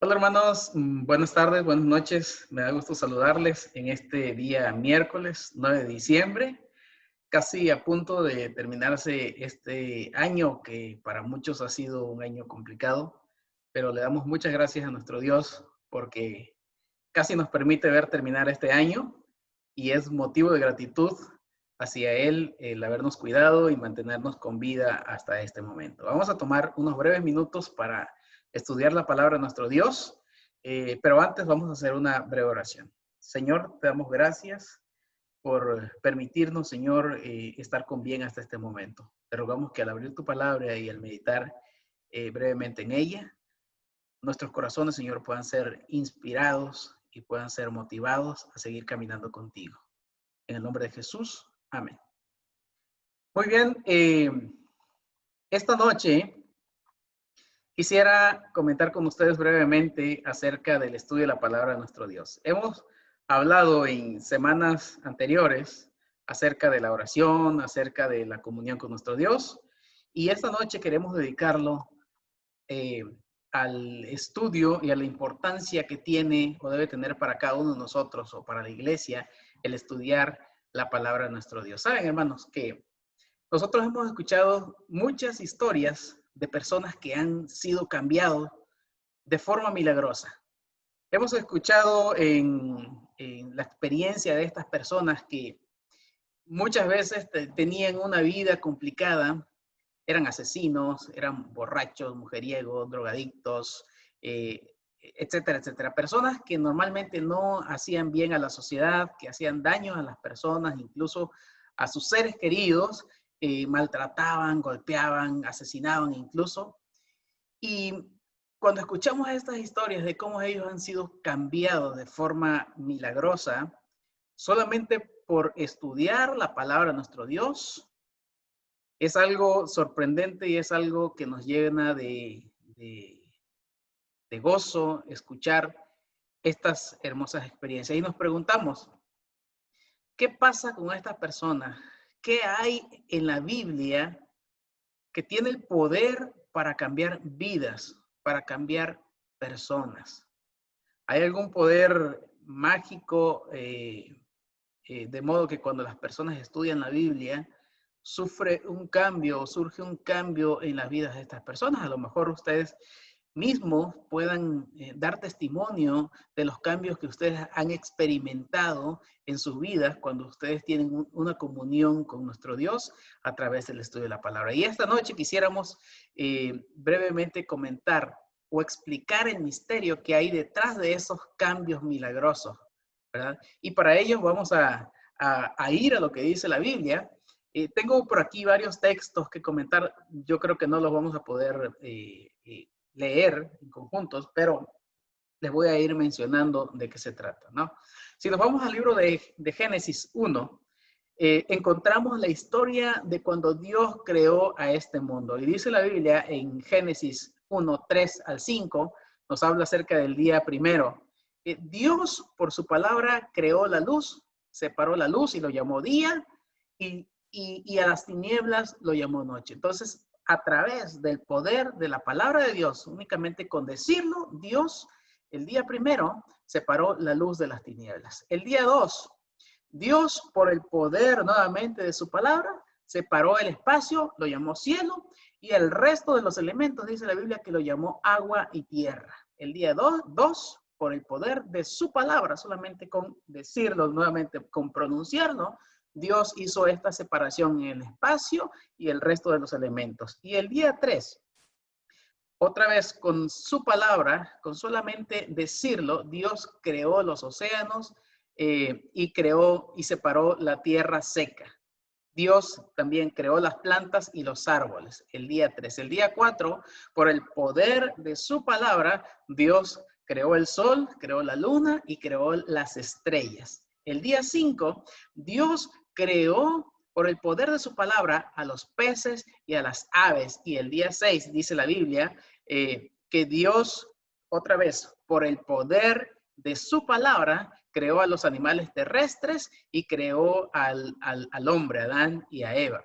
Hola hermanos, buenas tardes, buenas noches. Me da gusto saludarles en este día miércoles 9 de diciembre, casi a punto de terminarse este año que para muchos ha sido un año complicado, pero le damos muchas gracias a nuestro Dios porque casi nos permite ver terminar este año y es motivo de gratitud hacia Él el habernos cuidado y mantenernos con vida hasta este momento. Vamos a tomar unos breves minutos para estudiar la palabra de nuestro Dios, pero antes vamos a hacer una breve oración. Señor, te damos gracias por permitirnos, Señor, estar con bien hasta este momento. Te rogamos que al abrir tu palabra y al meditar brevemente en ella, nuestros corazones, Señor, puedan ser inspirados y puedan ser motivados a seguir caminando contigo. En el nombre de Jesús, amén. Muy bien, esta noche quisiera comentar con ustedes brevemente acerca del estudio de la palabra de nuestro Dios. Hemos hablado en semanas anteriores acerca de la oración, acerca de la comunión con nuestro Dios, y esta noche queremos dedicarlo eh, al estudio y a la importancia que tiene o debe tener para cada uno de nosotros o para la iglesia el estudiar la palabra de nuestro Dios. Saben, hermanos, que nosotros hemos escuchado muchas historias de personas que han sido cambiados de forma milagrosa. Hemos escuchado en la experiencia de estas personas que muchas veces tenían una vida complicada, eran asesinos, eran borrachos, mujeriegos, drogadictos, etcétera, etcétera. Personas que normalmente no hacían bien a la sociedad, que hacían daño a las personas, incluso a sus seres queridos, maltrataban, golpeaban, asesinaban incluso. Y cuando escuchamos estas historias de cómo ellos han sido cambiados de forma milagrosa, solamente por estudiar la palabra de nuestro Dios, es algo sorprendente y es algo que nos llena de gozo escuchar estas hermosas experiencias. Y nos preguntamos, ¿qué pasa con estas personas? ¿Qué hay en la Biblia que tiene el poder para cambiar vidas, para cambiar personas? ¿Hay algún poder mágico de modo que cuando las personas estudian la Biblia, sufre un cambio o surge un cambio en las vidas de estas personas? A lo mejor ustedes mismos puedan dar testimonio de los cambios que ustedes han experimentado en sus vidas cuando ustedes tienen una comunión con nuestro Dios a través del estudio de la palabra. Y esta noche quisiéramos brevemente comentar o explicar el misterio que hay detrás de esos cambios milagrosos, ¿verdad? Y para ello vamos a ir a lo que dice la Biblia. Tengo por aquí varios textos que comentar. Yo creo que no los vamos a poder leer en conjuntos, pero les voy a ir mencionando de qué se trata, ¿no? Si nos vamos al libro de Génesis 1, encontramos la historia de cuando Dios creó a este mundo. Y dice la Biblia en Génesis 1, 3 al 5, nos habla acerca del día primero. Dios, por su palabra, creó la luz, separó la luz y lo llamó día, y a las tinieblas lo llamó noche. Entonces, a través del poder de la palabra de Dios, únicamente con decirlo, Dios, el día primero, separó la luz de las tinieblas. El día 2, Dios, por el poder nuevamente de su palabra, separó el espacio, lo llamó cielo, y el resto de los elementos, dice la Biblia, que lo llamó agua y tierra. El día 2, por el poder de su palabra, solamente con decirlo nuevamente, con pronunciarlo, Dios hizo esta separación en el espacio y el resto de los elementos. Y el día 3, otra vez con su palabra, con solamente decirlo, Dios creó los océanos y creó y separó la tierra seca. Dios también creó las plantas y los árboles. El día 3. El día 4, por el poder de su palabra, Dios creó el sol, creó la luna y creó las estrellas. El día 5, Dios creó por el poder de su palabra a los peces y a las aves. Y el día 6, dice la Biblia, que Dios, otra vez, por el poder de su palabra, creó a los animales terrestres y creó al hombre, a Adán y a Eva.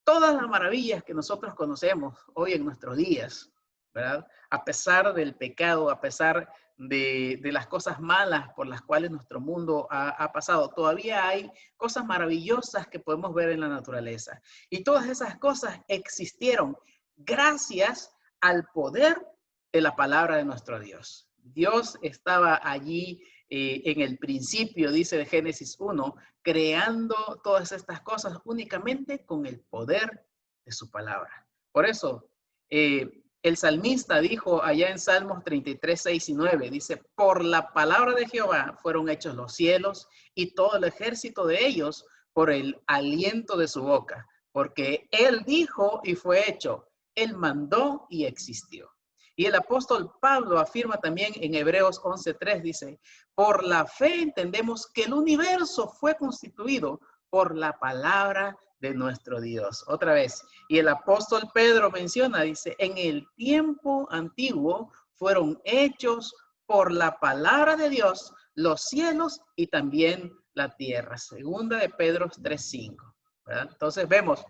Todas las maravillas que nosotros conocemos hoy en nuestros días, ¿verdad? A pesar del pecado, a pesar de las cosas malas por las cuales nuestro mundo ha pasado, todavía hay cosas maravillosas que podemos ver en la naturaleza. Y todas esas cosas existieron gracias al poder de la palabra de nuestro Dios. Dios estaba allí en el principio, dice de Génesis 1, creando todas estas cosas únicamente con el poder de su palabra. Por eso, el salmista dijo allá en Salmos 33, 6 y 9, dice, por la palabra de Jehová fueron hechos los cielos y todo el ejército de ellos por el aliento de su boca, porque él dijo y fue hecho, él mandó y existió. Y el apóstol Pablo afirma también en Hebreos 11:3, dice, por la fe entendemos que el universo fue constituido por la palabra de nuestro Dios. Otra vez. Y el apóstol Pedro menciona, dice, en el tiempo antiguo fueron hechos por la palabra de Dios los cielos y también la tierra. Segunda de Pedro 3:5. Entonces vemos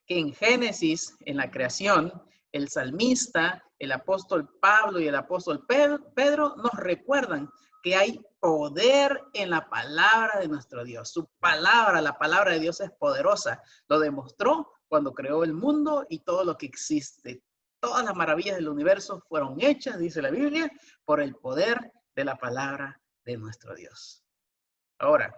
que en Génesis, en la creación, el salmista, el apóstol Pablo y el apóstol Pedro nos recuerdan que hay poder en la palabra de nuestro Dios. Su palabra, la palabra de Dios es poderosa. Lo demostró cuando creó el mundo y todo lo que existe. Todas las maravillas del universo fueron hechas, dice la Biblia, por el poder de la palabra de nuestro Dios. Ahora,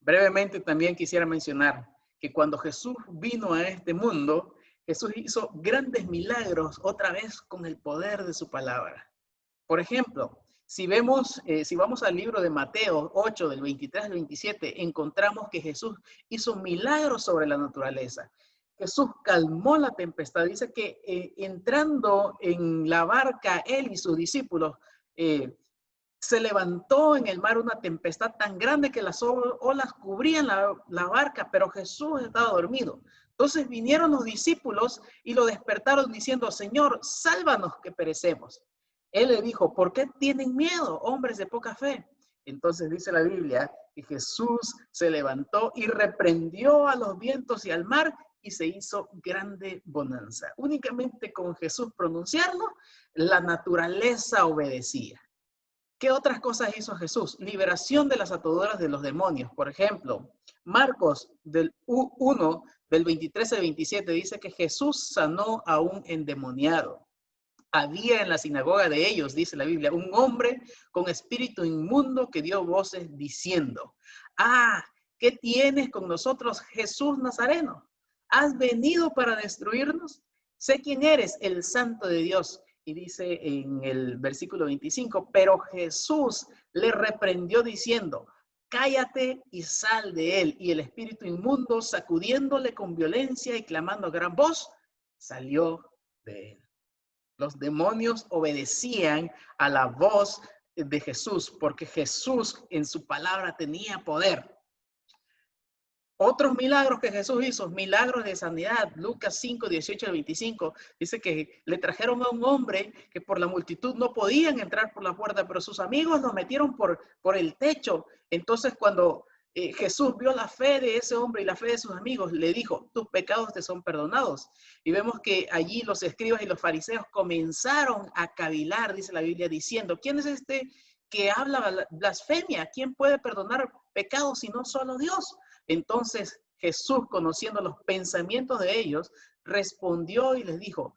brevemente también quisiera mencionar que cuando Jesús vino a este mundo, Jesús hizo grandes milagros otra vez con el poder de su palabra. Por ejemplo, si vamos al libro de Mateo 8, del 23 al 27, encontramos que Jesús hizo milagros sobre la naturaleza. Jesús calmó la tempestad. Dice que entrando en la barca, él y sus discípulos, se levantó en el mar una tempestad tan grande que las olas cubrían la barca, pero Jesús estaba dormido. Entonces vinieron los discípulos y lo despertaron diciendo, Señor, sálvanos que perecemos. Él le dijo, ¿por qué tienen miedo, hombres de poca fe? Entonces dice la Biblia que Jesús se levantó y reprendió a los vientos y al mar y se hizo grande bonanza. Únicamente con Jesús pronunciarlo, la naturaleza obedecía. ¿Qué otras cosas hizo Jesús? Liberación de las ataduras de los demonios. Por ejemplo, Marcos 1, del 23 al 27, dice que Jesús sanó a un endemoniado. Había en la sinagoga de ellos, dice la Biblia, un hombre con espíritu inmundo que dio voces diciendo, ¿qué tienes con nosotros, Jesús Nazareno? ¿Has venido para destruirnos? Sé quién eres, el Santo de Dios. Y dice en el versículo 25, pero Jesús le reprendió diciendo, cállate y sal de él. Y el espíritu inmundo, sacudiéndole con violencia y clamando a gran voz, salió de él. Los demonios obedecían a la voz de Jesús, porque Jesús en su palabra tenía poder. Otros milagros que Jesús hizo, milagros de sanidad. Lucas 5, 18 al 25, dice que le trajeron a un hombre que por la multitud no podían entrar por la puerta, pero sus amigos lo metieron por el techo. Entonces cuando Jesús vio la fe de ese hombre y la fe de sus amigos, le dijo, tus pecados te son perdonados. Y vemos que allí los escribas y los fariseos comenzaron a cavilar, dice la Biblia, diciendo, ¿quién es este que habla blasfemia? ¿Quién puede perdonar pecados si no solo Dios? Entonces Jesús, conociendo los pensamientos de ellos, respondió y les dijo,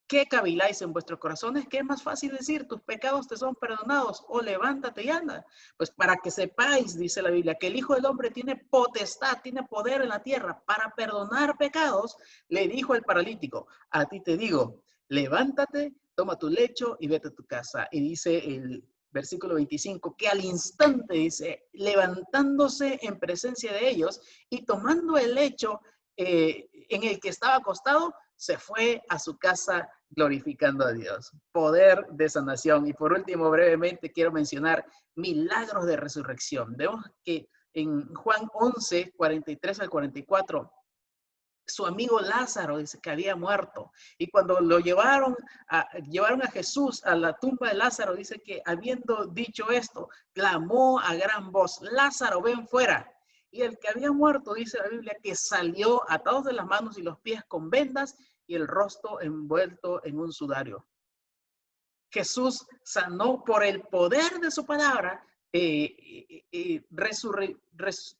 ¿qué caviláis en vuestros corazones? ¿Qué es más fácil decir? Tus pecados te son perdonados o levántate y anda. Pues para que sepáis, dice la Biblia, que el Hijo del Hombre tiene potestad, tiene poder en la tierra para perdonar pecados, le dijo el paralítico, a ti te digo, levántate, toma tu lecho y vete a tu casa. Y dice el versículo 25, que al instante, dice, levantándose en presencia de ellos y tomando el lecho en el que estaba acostado, se fue a su casa glorificando a Dios. Poder de sanación. Y por último, brevemente, quiero mencionar milagros de resurrección. Vemos que en Juan 11, 43 al 44, su amigo Lázaro dice que había muerto. Y cuando lo llevaron a Jesús a la tumba de Lázaro, dice que habiendo dicho esto, clamó a gran voz, Lázaro, ven fuera. Y el que había muerto, dice la Biblia, que salió atados de las manos y los pies con vendas y el rostro envuelto en un sudario. Jesús sanó por el poder de su palabra,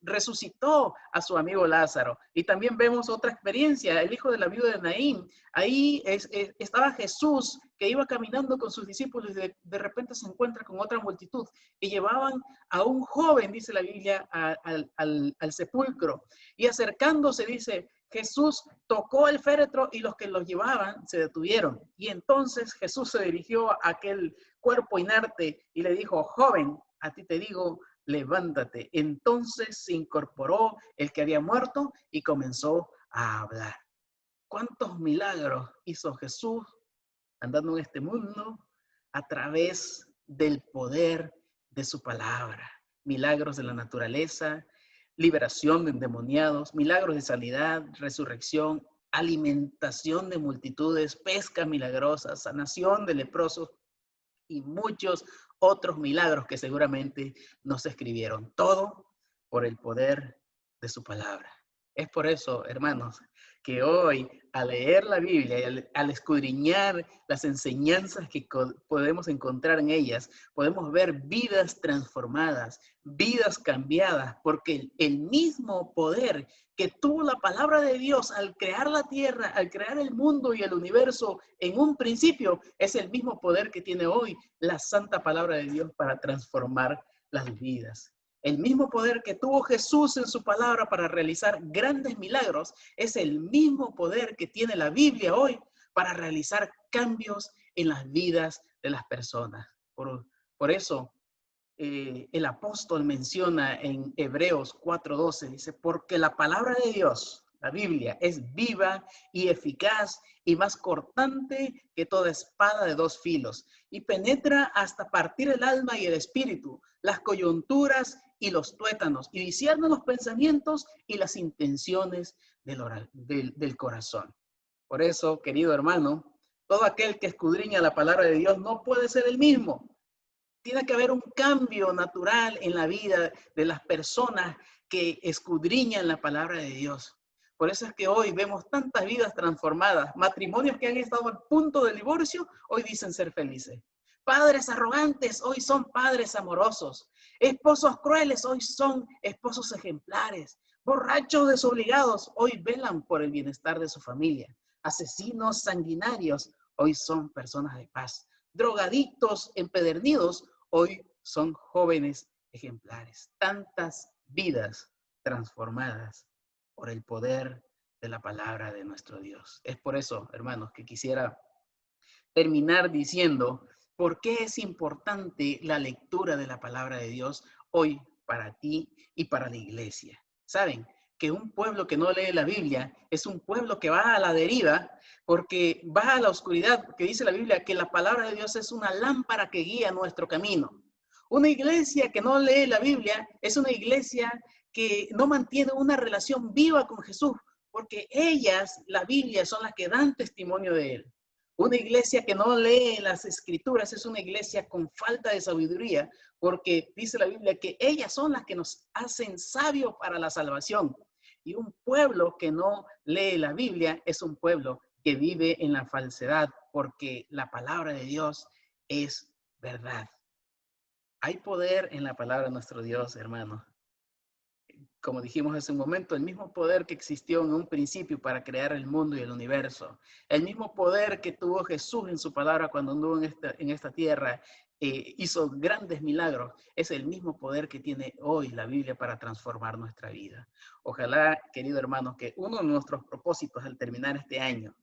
resucitó a su amigo Lázaro. Y también vemos otra experiencia, el hijo de la viuda de Naín. Ahí estaba Jesús que iba caminando con sus discípulos y de repente se encuentra con otra multitud y llevaban a un joven, dice la Biblia, al sepulcro. Y acercándose, dice, Jesús tocó el féretro y los que los llevaban se detuvieron. Y entonces Jesús se dirigió a aquel cuerpo inerte y le dijo, joven, a ti te digo, levántate. Entonces se incorporó el que había muerto y comenzó a hablar. ¿Cuántos milagros hizo Jesús andando en este mundo a través del poder de su palabra? Milagros de la naturaleza, liberación de endemoniados, milagros de sanidad, resurrección, alimentación de multitudes, pesca milagrosa, sanación de leprosos y muchos otros milagros que seguramente no se escribieron. Todo por el poder de su palabra. Es por eso, hermanos, que hoy al leer la Biblia y al escudriñar las enseñanzas que podemos encontrar en ellas, podemos ver vidas transformadas, vidas cambiadas, porque el mismo poder que tuvo la palabra de Dios al crear la tierra, al crear el mundo y el universo en un principio, es el mismo poder que tiene hoy la santa palabra de Dios para transformar las vidas. El mismo poder que tuvo Jesús en su palabra para realizar grandes milagros es el mismo poder que tiene la Biblia hoy para realizar cambios en las vidas de las personas. Por eso, el apóstol menciona en Hebreos 4:12, dice, porque la palabra de Dios, la Biblia, es viva y eficaz y más cortante que toda espada de dos filos y penetra hasta partir el alma y el espíritu, las coyunturas y los tuétanos y discierne los pensamientos y las intenciones del corazón. Por eso, querido hermano, todo aquel que escudriña la palabra de Dios no puede ser el mismo. Tiene que haber un cambio natural en la vida de las personas que escudriñan la palabra de Dios. Por eso es que hoy vemos tantas vidas transformadas, matrimonios que han estado al punto del divorcio, hoy dicen ser felices. Padres arrogantes, hoy son padres amorosos. Esposos crueles, hoy son esposos ejemplares. Borrachos desobligados, hoy velan por el bienestar de su familia. Asesinos sanguinarios, hoy son personas de paz. Drogadictos empedernidos, hoy son jóvenes ejemplares. Tantas vidas transformadas por el poder de la palabra de nuestro Dios. Es por eso, hermanos, que quisiera terminar diciendo por qué es importante la lectura de la palabra de Dios hoy para ti y para la iglesia. ¿Saben? Que un pueblo que no lee la Biblia es un pueblo que va a la deriva porque va a la oscuridad, que dice la Biblia que la palabra de Dios es una lámpara que guía nuestro camino. Una iglesia que no lee la Biblia es una iglesia que no mantiene una relación viva con Jesús, porque ellas, la Biblia, son las que dan testimonio de él. Una iglesia que no lee las escrituras es una iglesia con falta de sabiduría, porque dice la Biblia que ellas son las que nos hacen sabios para la salvación. Y un pueblo que no lee la Biblia es un pueblo que vive en la falsedad, porque la palabra de Dios es verdad. Hay poder en la palabra de nuestro Dios, hermano. Como dijimos hace un momento, el mismo poder que existió en un principio para crear el mundo y el universo, el mismo poder que tuvo Jesús en su palabra cuando anduvo en esta tierra, hizo grandes milagros, es el mismo poder que tiene hoy la Biblia para transformar nuestra vida. Ojalá, querido hermano, que uno de nuestros propósitos al terminar este año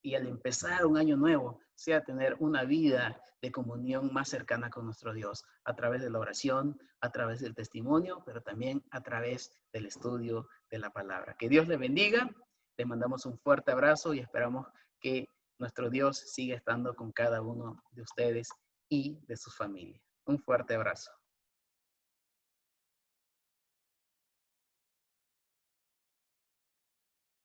y al empezar un año nuevo sea tener una vida de comunión más cercana con nuestro Dios a través de la oración, a través del testimonio, pero también a través del estudio de la palabra. Que Dios le bendiga, le mandamos un fuerte abrazo y esperamos que nuestro Dios siga estando con cada uno de ustedes y de sus familias. Un fuerte abrazo.